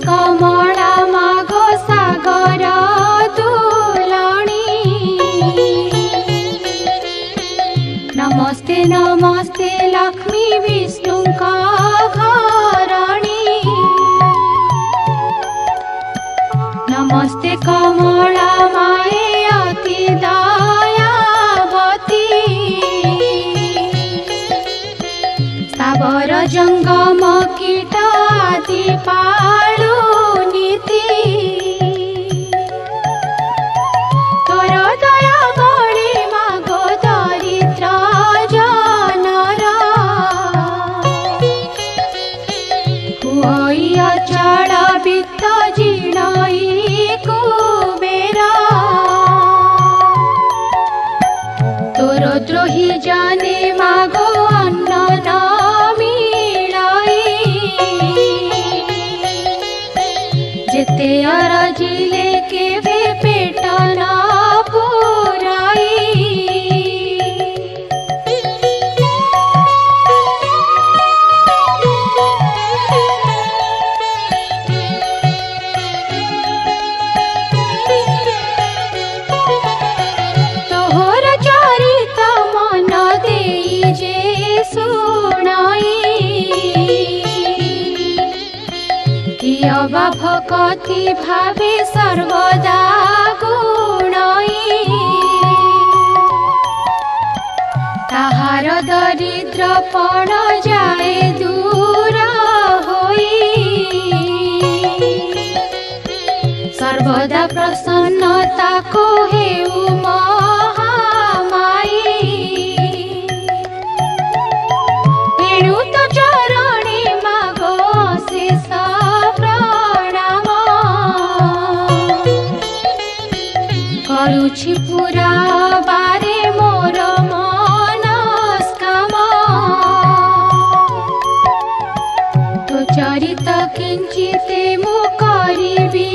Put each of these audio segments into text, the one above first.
कमला माघ सागर दुलणी नमस्ते नमस्ते लक्ष्मी विष्णु का घरणी नमस्ते कमला माए अति दयावती सावर जंगम कीट आदि पालु नीति तोर दया बड़ी मागो दरिद्र जनर हुई अचल वित्त जीर्णई कुबेर तोर द्रोही जाने मागो अन्न न जेते अरजिले के वे पेट न पुराई तोहर चरित मन देई जे सुनाई कियबा भक्ति भावे सर्वदा गुणई ताहार दरिद्रपण जाए दूर होई सर्वदा प्रसन्नता को हेउ महामाई एणु तो चरणी मागो शेष करुछि पूरा बारे मोर मनस्काम तो चरित किंचिते मु करिबी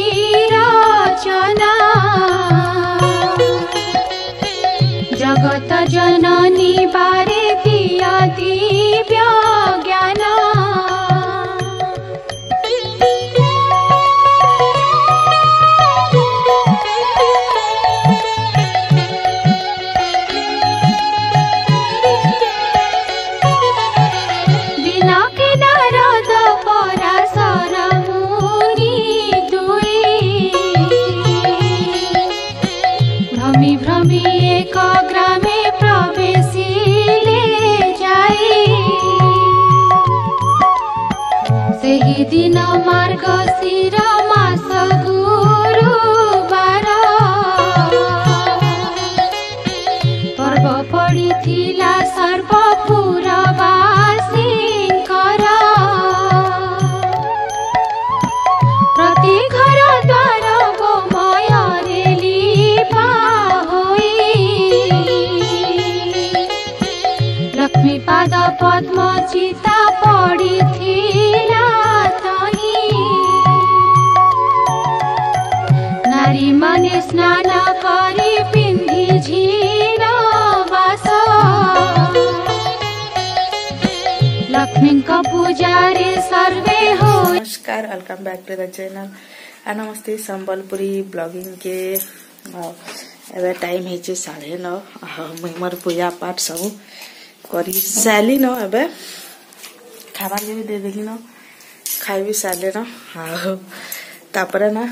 रचना जगत जननी बारे दिया दिव्य ज्ञान एक ग्रामे प्रवेशिले जाई सेही दिन मार्गशीर मास गुरुवार पर्व पड़िथिला सर्वपुरवासींकर प्रति घर द्वार गोमୟରେ लीपा लक्ष्मी पाद पद्म चिता पड़िथिला तही नारी माने स्नान करी पिंधि झीण बास लक्ष्मी का पूजारे सर्वे हो। नमस्कार, welcome back to the channel आ नमस्ते संबलपुरी ब्लॉगिंग के एवं टाइम है 9:30 मुई मोर पूजा पाठ सब करी सारी न एबे खावा के भी दे देली न खाई भी सारे न तापरे ना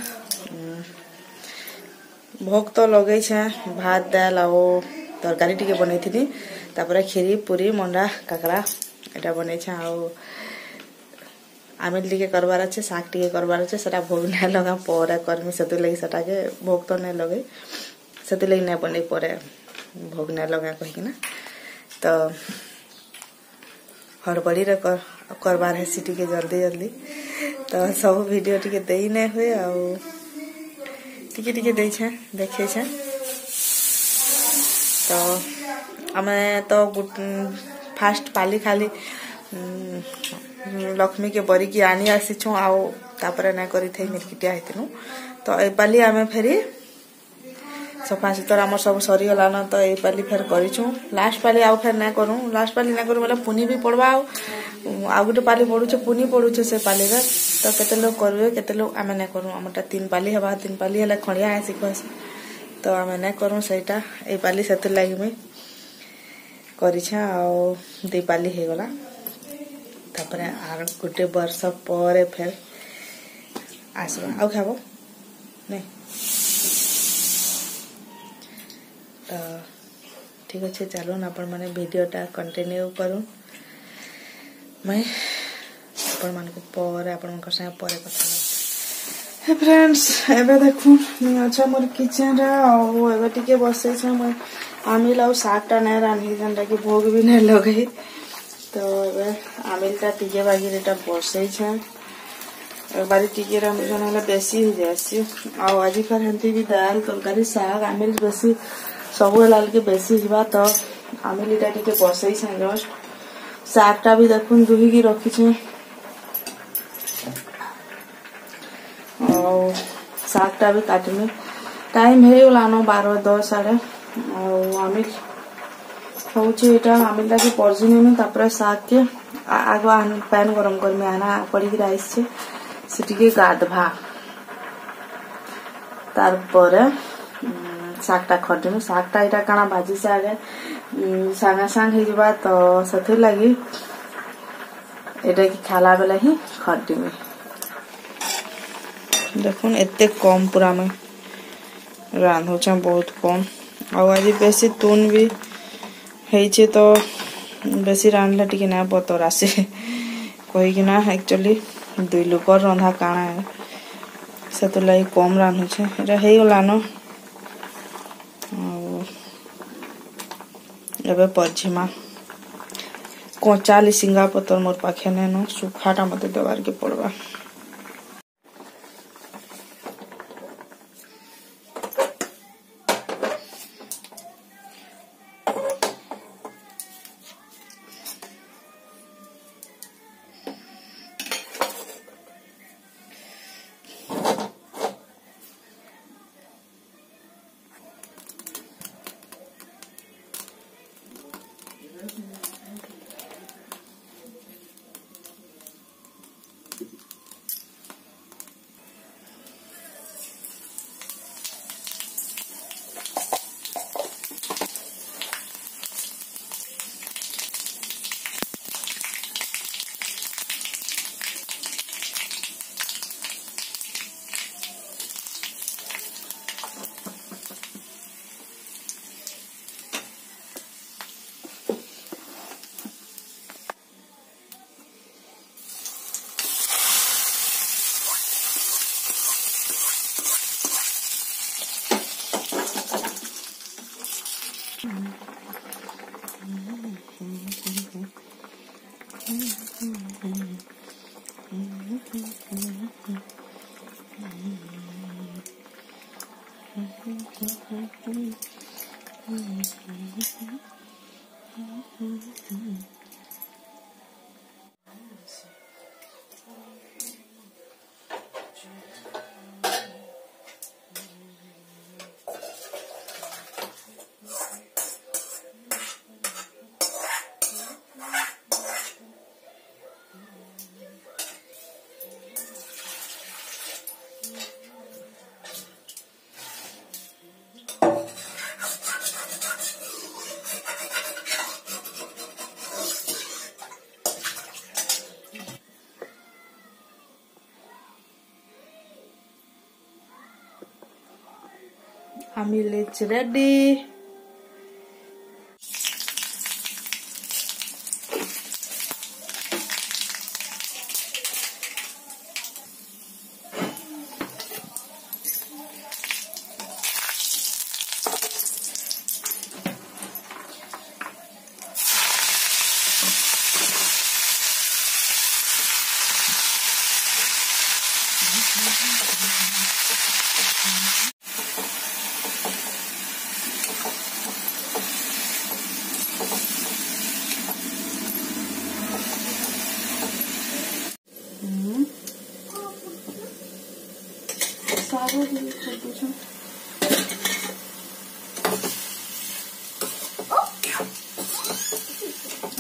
भोग तो लगे भात दाल आ तरकारी टिके बनै थी तापरे खीरी पूरी मंडा काकरा एटा बनै आ आमिल टिके करबार अच्छे शाक टिके करबार अच्छे सेटा भोग ना लगा पर कर्मी से लगे सेटा के भोग तो नहीं लगे से लगे नहीं बने पर भोग ना लगा कहीकिना तो हड़बड़ी करबार है टिके जल्दी जल्दी तो सब वीडियो टिके दे नहीं हुए टिके टिके देखे तो आमे तो फास्ट पाली खाली लक्ष्मी के बरी की आनी आसीछू आउे ना करी मिर्किटिया होती तो ए पाली आमे फेरी सफा सुतरा आम सब सरीगलान तो ये पाली फेर करूँ लास्ट पाली आउ फेर ना करूँ लास्ट पाली ना करूँ मतलब पुनी भी पड़वा आ गोटे पाली पड़ुचे पुनी पड़ुचे से पाली तो केते लोग करबे केते लोग आमे नै करू हमटा 3 पाली हवा 3 पाली हला खड़िया है सिखस तो आमे नै करू सेटा ए पाली सेते लागि में करी छा आ 2 पाली हे गला तापरे आर गुटे वर्ष पर फिर आसबा आ खाबो नै तो ठीक अच्छे चलो आपण माने वीडियोटा कंटिन्यू करूँ मैं आपण मान को पर आपण को संग पर कथा हे फ्रेंड्स एबे देखू मैं अच्छा मोर किचन रा ओ एबे टिके बसे छ मैं आमिल आ सागटा नै रानी जंडा के भोग भी नै लगे तो एबे आमिलटा टिके बागी रेटा बसे छ एक बारी टिके रा मुझे बेसी हो जासी आ आज कर हंती भी दाल तरकारी साग आमिल बेसी सब लाल के बेसी हिबा तो आमिलीटा टिके बसई छ जस्ट सागटा भी देखुन दुही की रखी छ और सागटा भी काटने टाइम हे गलानो 12-10 साढ़े और आमिल होचे एटा आमिलटा के परजिने में तापर साग के आगो पैन गरम कर में आना पड़ी की राइस छे सिटी गाधभा तार पर सागटा खटिनु सागटा इटा काना भाजी सागे सागा सांग हे जबा तो सथे लागि एटा की खाला बेला ही खटिनु देखुन एते कम पूरा में रांधो छ बहुत कम आ आज बेसी तून भी हेचे तो बेसी रांधला टिके ना बतर आसे कहि कि ना एक्चुअली 2 लोक रंधा काना है सतो लागि कम रांधो छ एटा हे गलानो एबे पजिमा कोचा लिसिंगा पतर मोर पाखे ने न सुखाटा मते देवार के पड़बा Amil it's ready.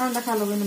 Anda kalau ini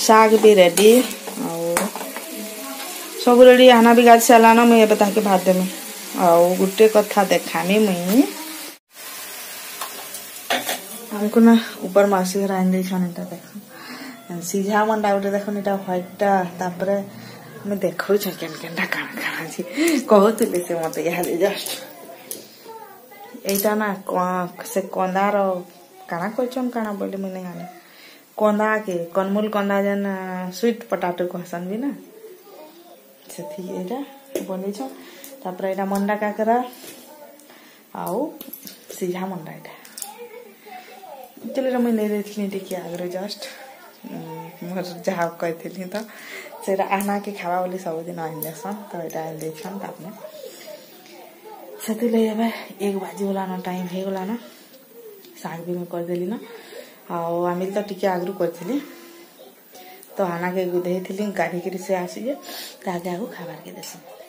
साग भी रेडी और सब रेडी आना भी गाज सारान मुझे ताके भात देमी और गोटे कथा देखामी मुई हमको ना ऊपर मासी घर आन दे छन एटा देखो सीझा मंडा उठे देखो एटा व्हाइटटा तापरे मैं देखौ छ केन केनटा काना काना छी कहतले से मते याद जस्ट एटा ना से कंदार काना कोचम काना बोले मने गाने कंदा के कनमूल कंदा जन स्वीट पोटैटो कहसन भी ना सेथि एटा बनै छ तापर एटा मंडा काकरा आउ सीझा मंडा एटा चले मैं नहीं देखनी देखिए आगे जस्ट मोर जहाँ कहती तो से आना के खावा बोली सब दिन आन देसन तो यहाँ आन देछन तापने से एक बाजी गला ना टाइम हो गला ना साग भी मैं करदेली ना आउ आमिल तो टिके आगु करी तो आना के गुधे गाड़ी से आसी जे ताके आगु खाबार के देसन।